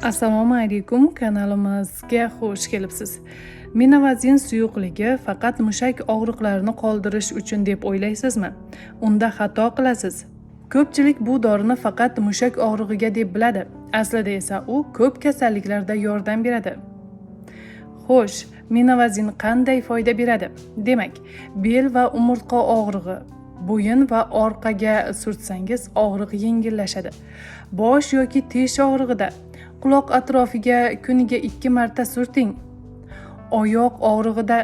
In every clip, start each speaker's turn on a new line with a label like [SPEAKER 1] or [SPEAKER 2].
[SPEAKER 1] Assalomu alaykum, kanalimizga xush kelibsiz. Minavazin suyuqligi faqat mushak og'riqlarini qoldirish uchun deb o'ylaysizmi? Unda xato qilasiz. Ko'pchilik bu dorini faqat mushak og'rig'iga deb biladi. Aslida esa u ko'p kasalliklarda yordam beradi. Xo'sh, minavazin qanday foyda beradi? Demak, bel va umurtqa og'rig'i, bo'yin va orqaga surtsangiz og'riq yengillashadi. Bosh yoki tish og'rig'ida quloq atrofiga kuniga 2 marta surting. Oyoq og'rig'ida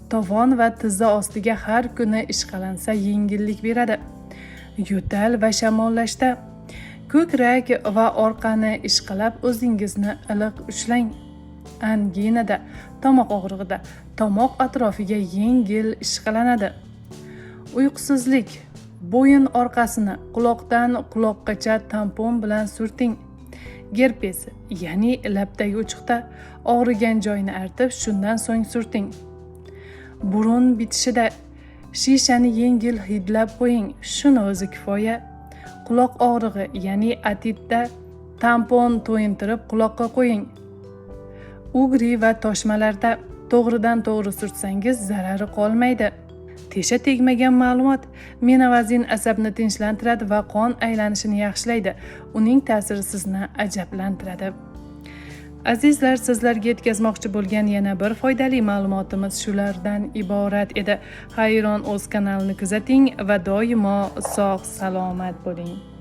[SPEAKER 1] tovon va tizza ostiga har kuni ishqalansa yengillik beradi. Yo'tal va shamollashda ko'krak va orqani ishqalab o'zingizni iliq ushlang. Anginada, tomoq og'rig'ida tomoq atrofiga yengil ishqalanadi. Uyqusizlik, bo'yin orqasini quloqdan quloqqacha tampon bilan surting. Gerpes, ya'ni labdagi uchuqda og'rigan joyni artib, shundan so'ng surting. Burun bitishida shishani yengil hidlab qo'ying, shuni o'zi kifoya. Quloq og'rig'i, ya'ni otitda tampon to'yintirib quloqqa qo'ying. Ugri va toshmalarda to'g'ridan to'g'ri surtsangiz zarari qolmaydi. Tesha tegmagan ma'lumot minavazin asabni tinchlantiradi va qon aylanishini yaxshilaydi. Uning ta'siri sizni ajablantiradi. Azizlar, sizlarga yetkazmoqchi bo'lgan yana bir foydali ma'lumotimiz shulardan iborat edi. Hayron o'z kanalini kuzating va doimo sog' salomat bo'ling.